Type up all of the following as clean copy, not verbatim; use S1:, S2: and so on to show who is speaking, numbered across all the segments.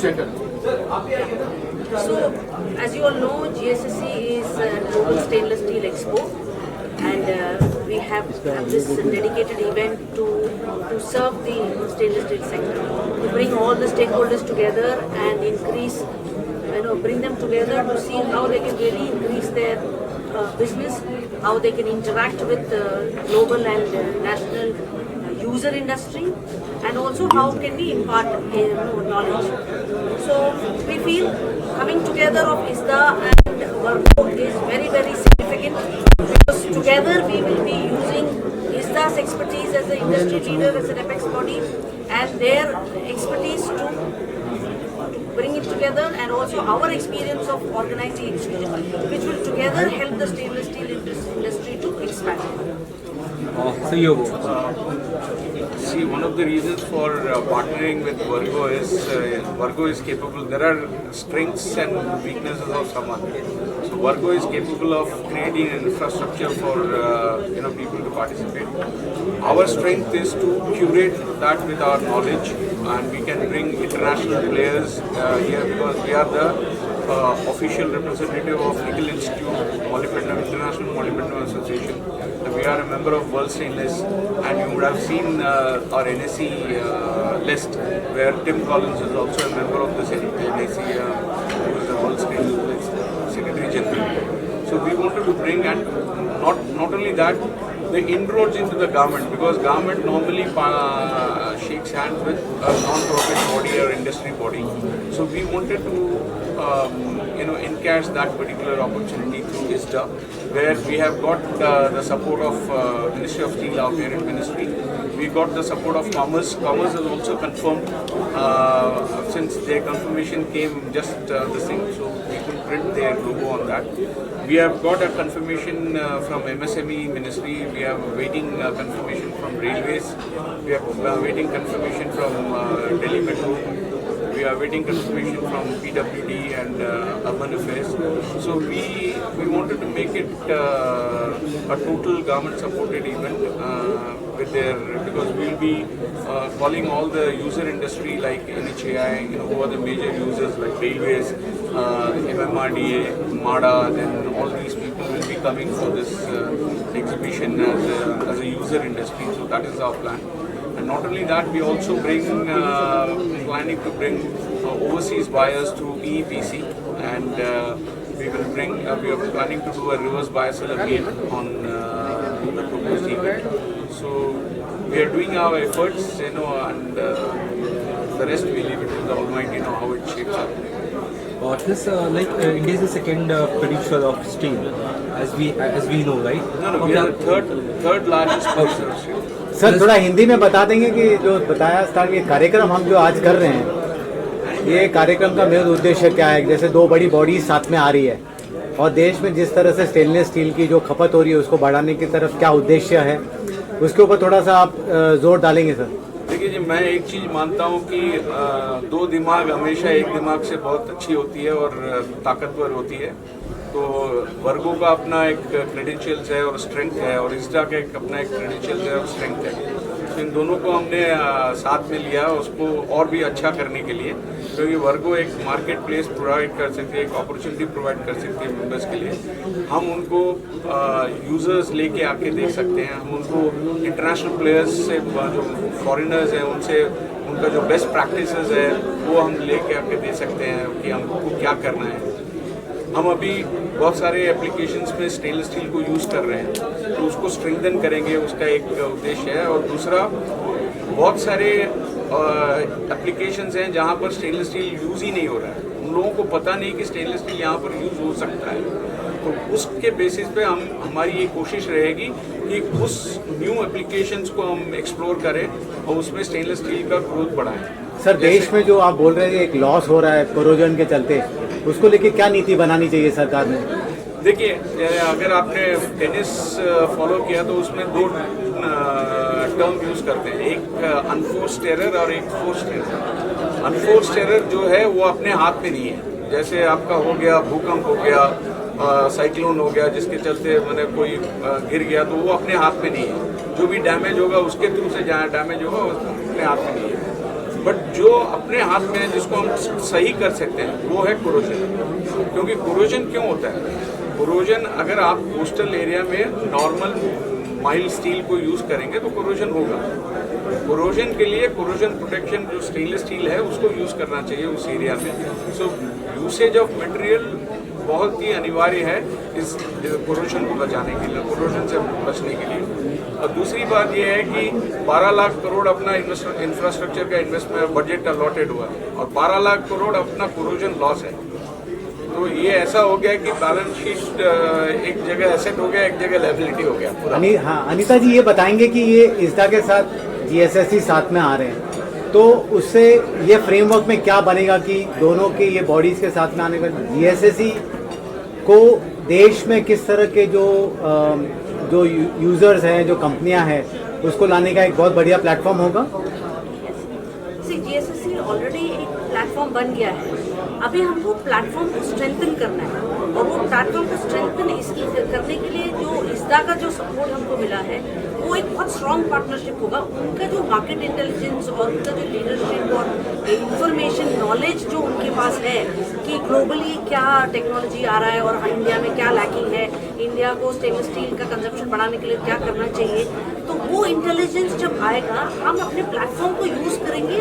S1: center.
S2: So, as you all know, GSSC is a global stainless steel expo, and we have this dedicated event to serve the stainless steel sector, to bring all the stakeholders together and increase, bring them together to see how they can really increase their business, how they can interact with global and national user industry, and also how can we impart knowledge. So we feel coming together of ISDA and Vergo is very, very significant, because together we will be using ISDA's expertise as an industry leader, as an apex body, and their expertise to bring it together, and also our experience of organizing exhibition, which will together help the stainless steel industry to expand.
S3: See, one of the reasons for partnering with Vergo is Vergo is capable. There are strengths and weaknesses of someone. So Vergo is capable of creating an infrastructure for people to participate. Our strength is to curate that with our knowledge, and we can bring international players here, because we are the official representative of Nickel Institute, Molybdenum, International Molybdenum Association. We are a member of World Stainless, and you would have seen our NSE list, where Tim Collins is also a member of this NSE, who is the World Stainless Secretary General. So we wanted to bring, and not only that, the inroads into the government, because government normally shakes hands with a non-profit body or industry body. So we wanted to encash that particular opportunity through ISDA, where we have got the support of Ministry of Steel, our parent ministry. We got the support of Commerce. Commerce has also confirmed, since their confirmation came just this thing, so we could print their logo on that. We have got a confirmation from MSME Ministry. We are waiting confirmation from Railways. We are waiting confirmation from Delhi Metro. We are waiting confirmation from PWD and Urban Affairs. So we wanted to make it a total government supported event because we will be calling all the user industry like NHAI, who are the major users like Railways, MMRDA, MADA, then all these people will be coming for this exhibition as a user industry. So that is our plan. And not only that, we also planning to bring overseas buyers through EEPC, and we are planning to do a reverse buyer seller meet on the proposed event. So we are doing our efforts, and the rest we leave it to the Almighty, how it shapes up.
S4: This India is the second producer of steel, as we know, right?
S3: No, we are the third largest producer of steel.
S5: Sir थोड़ा हिंदी में बता देंगे कि जो बताया था कि कार्यक्रम हम जो आज कर रहे हैं, ये कार्यक्रम का मेन उद्देश्य क्या है? जैसे दो बड़ी बॉडीज साथ में आ रही है, और देश में जिस तरह से स्टेनलेस स्टील की जो खपत हो रही है उसको बढ़ाने की तरफ क्या उद्देश्य है, उसके ऊपर थोड़ा सा आप जोर डालेंगे सर?
S3: देखिए जी, मैं एक चीज़ मानता हूँ कि दो दिमाग हमेशा एक दिमाग से बहुत अच्छी होती है और ताकतवर होती है। तो वर्गो का अपना एक क्रेडेंशियल्स है और स्ट्रेंथ है, और ISDA का अपना एक क्रेडेंशियल्स है और स्ट्रेंथ है। तो इन दोनों को हमने साथ में लिया उसको और भी अच्छा करने के लिए, क्योंकि वर्गो एक मार्केट प्लेस प्रोवाइड कर सकती है, एक अपॉर्चुनिटी प्रोवाइड कर सकती है मेंबर्स के लिए। हम उनको यूज़र्स लेके आके देख सकते हैं, हम उनको इंटरनेशनल प्लेयर्स से जो फॉरेनर्स हैं उनसे उनका जो बेस्ट प्रैक्टिसेस है वो हम लेके आके दे सकते हैं कि हमको क्या करना है। हम अभी बहुत सारे एप्लीकेशंस में स्टेनलेस स्टील को यूज़ कर रहे हैं, तो उसको स्ट्रेंथन करेंगे, उसका एक उद्देश्य है। और दूसरा, बहुत सारे एप्लीकेशंस हैं जहां पर स्टेनलेस स्टील यूज़ ही नहीं हो रहा है, उन लोगों को पता नहीं कि स्टेनलेस स्टील यहां पर यूज़ हो सकता है। तो उसके बेसिस पे हमारी ये कोशिश रहेगी कि उस न्यू एप्लीकेशंस को हम एक्सप्लोर करें और उसमें स्टेनलेस स्टील का ग्रोथ बढ़ाएं।
S5: सर देश में जो आप बोल रहे हैं एक लॉस हो रहा है कोरोजन के चलते, उसको लेके क्या नीति बनानी चाहिए सरकार ने?
S3: देखिए, अगर आपने टेनिस फॉलो किया तो उसमें दो टर्म यूज़ करते हैं, एक अनफोर्स्ड एरर और एक फोर्स्ड एरर। अनफोर्स्ड एरर जो है वो अपने हाथ में नहीं है, जैसे आपका हो गया भूकंप हो गया, साइक्लोन हो गया जिसके चलते मैंने कोई गिर गया, तो वो अपने हाथ में नहीं है। जो भी डैमेज होगा उसके थ्रू से जहाँ डैमेज होगा वो अपने हाथ में नहीं है। बट जो अपने हाथ में है, जिसको हम सही कर सकते हैं, वो है कोरोजन। क्योंकि कोरोजन क्यों होता है? कोरोजन अगर आप कोस्टल एरिया में नॉर्मल माइल्ड स्टील को यूज़ करेंगे तो कोरोजन होगा। कोरोजन के लिए कोरोजन प्रोटेक्शन जो स्टेनलेस स्टील है उसको यूज़ करना चाहिए उस एरिया में। सो यूसेज ऑफ मटेरियल बहुत ही अनिवार्य है इस कोरोजन को बचाने के लिए, कोरोजन से बचने के लिए। और दूसरी बात यह है कि 12 लाख करोड़ अपना इंफ्रास्ट्रक्चर का इन्वेस्टमेंट बजट अलॉटेड हुआ है और 12 लाख करोड़ अपना कोरोजन लॉस है। तो ये ऐसा हो गया कि बैलेंस शीट एक जगह एसेट हो गया, एक जगह लायबिलिटी हो गया पूरा।
S5: अनीता जी ये बताएंगे कि ये ISDA के साथ GSSC साथ में आ रहे हैं, तो उससे ये फ्रेमवर्क में क्या बनेगा कि दोनों के ये बॉडीज के साथ में आने का GSSC को देश में किस तरह के जो यूजर्स हैं, जो कंपनियां हैं, उसको लाने का एक बहुत बढ़िया प्लेटफॉर्म होगा।
S2: GSSC ऑलरेडी एक प्लेटफॉर्म बन गया है। अभी हमको प्लेटफॉर्म को स्ट्रेंथन करना है और वो प्लेटफॉर्म को स्ट्रेंथन इसलिए करने के लिए जो ISDA का जो सपोर्ट हमको मिला है वो एक बहुत स्ट्रॉन्ग पार्टनरशिप होगा। उनका जो मार्केट इंटेलिजेंस और उनका जो लीडरशिप और इंफॉर्मेशन नॉलेज जो उनके पास है कि ग्लोबली क्या टेक्नोलॉजी आ रहा है और इंडिया में क्या लैकिंग है, इंडिया को स्टेनलेस स्टील का कंजप्शन बढ़ाने के लिए क्या करना चाहिए, तो वो इंटेलिजेंस जब आएगा हम अपने प्लेटफॉर्म को यूज करेंगे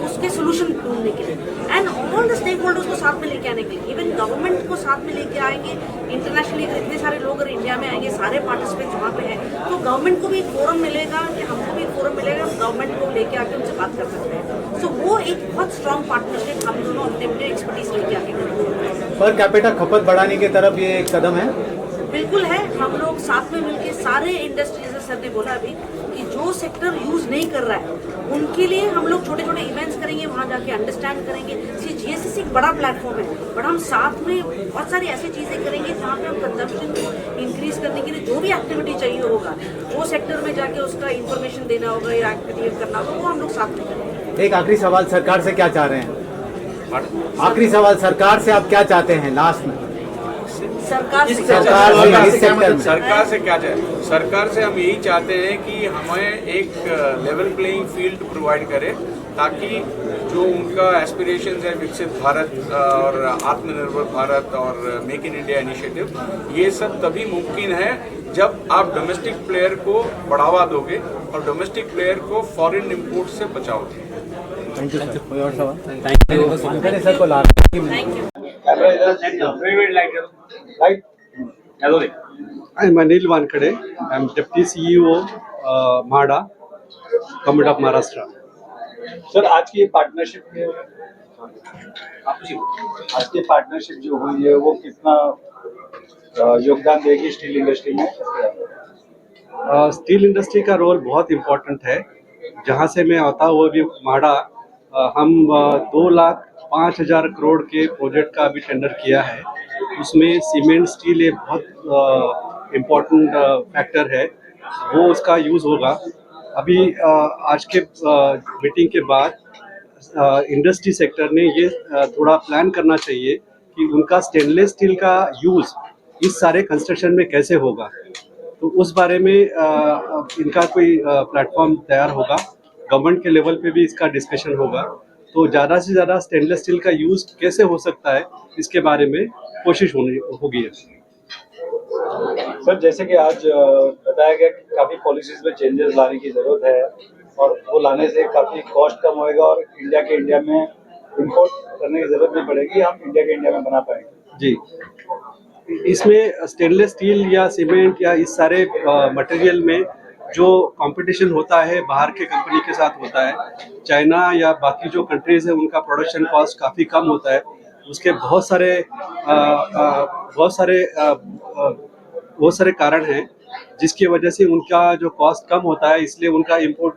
S2: उसके सोल्यूशन ढूंढने के लिए and all the stakeholders को साथ में लेके आने के लिए, इवन गवर्नमेंट को साथ में लेके आएंगे। इंटरनेशनली अगर इतने सारे लोग अगर इंडिया में आएंगे, सारे पार्टिसिपेंट्स वहाँ पे हैं, तो गवर्नमेंट को भी एक फोरम मिलेगा कि हमको भी एक फोरम मिलेगा, हम गवर्नमेंट को लेके आके उनसे बात कर सकते हैं। सो वो एक बहुत स्ट्रॉन्ग पार्टनरशिप हम दोनों अपने एक्सपर्टीज लेके आके करेंगे।
S5: पर कैपिटा खपत बढ़ाने की तरफ ये एक कदम है।
S2: बिल्कुल है, हम लोग साथ में मिलके सारे इंडस्ट्री, जैसे सर ने बोला अभी कि जो सेक्टर यूज नहीं कर रहा है उनके लिए हम लोग छोटे छोटे इवेंट्स करेंगे, वहाँ जाके अंडरस्टैंड करेंगे। GSSC एक बड़ा प्लेटफॉर्म है, बट हम साथ में बहुत सारी ऐसी चीजें करेंगे जहाँ पे हम कंजम्पशन को इंक्रीज करने के लिए जो भी एक्टिविटी चाहिए होगा, वो सेक्टर में जाके उसका इंफॉर्मेशन देना होगा या एक्टिविटी करना होगा, वो हम लोग साथ में करेंगे।
S5: एक आखिरी सवाल, सरकार से क्या चाह रहे हैं? आखिरी सवाल, सरकार से आप क्या चाहते हैं लास्ट में?
S2: सरकार से
S3: क्या चाहे? सरकार से हम यही चाहते हैं कि हमें एक लेवल प्लेइंग फील्ड प्रोवाइड करे ताकि जो उनका एस्पिरेशंस है विकसित भारत और आत्मनिर्भर भारत और मेक इन इंडिया इनिशिएटिव, ये सब तभी मुमकिन है जब आप डोमेस्टिक प्लेयर को बढ़ावा दोगे और डोमेस्टिक प्लेयर को फॉरेन इंपोर्ट से बचाओगे।
S5: Thank you sir. कोई और सवाल? थैंक यू सर को ला रहे हैं।
S2: Thank you.
S1: I'm Anil Wankhede. I'm Deputy CEO, MHADA, Government of Maharashtra.
S6: Sir आज की पार्टनरशिप जो हुई है वो कितना योगदान देगी स्टील इंडस्ट्री में?
S1: स्टील इंडस्ट्री का रोल बहुत इम्पोर्टेंट है। जहाँ से मैं आता हुआ भी MHADA, हम 2,05,000 करोड़ के प्रोजेक्ट का अभी टेंडर किया है। उसमें सीमेंट स्टील एक बहुत इम्पोर्टेंट फैक्टर है, वो उसका यूज़ होगा। अभी आज के मीटिंग के बाद इंडस्ट्री सेक्टर ने ये थोड़ा प्लान करना चाहिए कि उनका स्टेनलेस स्टील का यूज़ इस सारे कंस्ट्रक्शन में कैसे होगा। तो उस बारे में इनका कोई प्लेटफॉर्म तैयार होगा, गवर्नमेंट के लेवल पे भी इसका डिस्कशन होगा। तो ज़्यादा से ज़्यादा स्टेनलेस स्टील का यूज़ कैसे हो सकता है, इसके बारे में कोशिश होगी।
S6: सर जैसे कि आज बताया गया कि काफ़ी पॉलिसीज में चेंजेस लाने की ज़रूरत है और वो लाने से काफ़ी कॉस्ट कम होएगा और इंडिया में इंपोर्ट करने की ज़रूरत नहीं पड़ेगी, हम इंडिया में बना पाएंगे।
S1: जी, इसमें स्टेनलेस स्टील या सीमेंट या इस सारे मटेरियल में जो कंपटीशन होता है बाहर के कंपनी के साथ होता है, चाइना या बाकी जो कंट्रीज है उनका प्रोडक्शन कॉस्ट काफ़ी कम होता है। उसके बहुत सारे कारण हैं जिसकी वजह से उनका जो कॉस्ट कम होता है, इसलिए उनका इंपोर्ट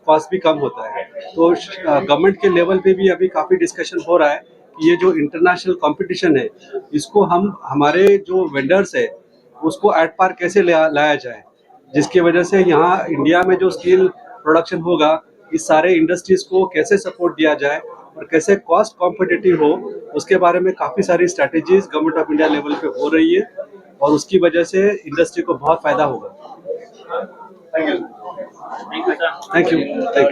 S1: कॉस्ट भी कम होता है। तो गवर्नमेंट के लेवल पे भी अभी काफ़ी डिस्कशन हो रहा है कि ये जो इंटरनेशनल कंपटीशन है इसको हम हमारे जो वेंडर्स है उसको एट पार कैसे लाया जाए, जिसकी वजह से यहाँ इंडिया में जो स्टील प्रोडक्शन होगा इस सारे इंडस्ट्रीज को कैसे सपोर्ट दिया जाए और कैसे कॉस्ट कॉम्पिटिटिव हो, उसके बारे में काफ़ी सारी strategies government of India level पे हो रही है और उसकी वजह से इंडस्ट्री को बहुत फायदा होगा। Thank you.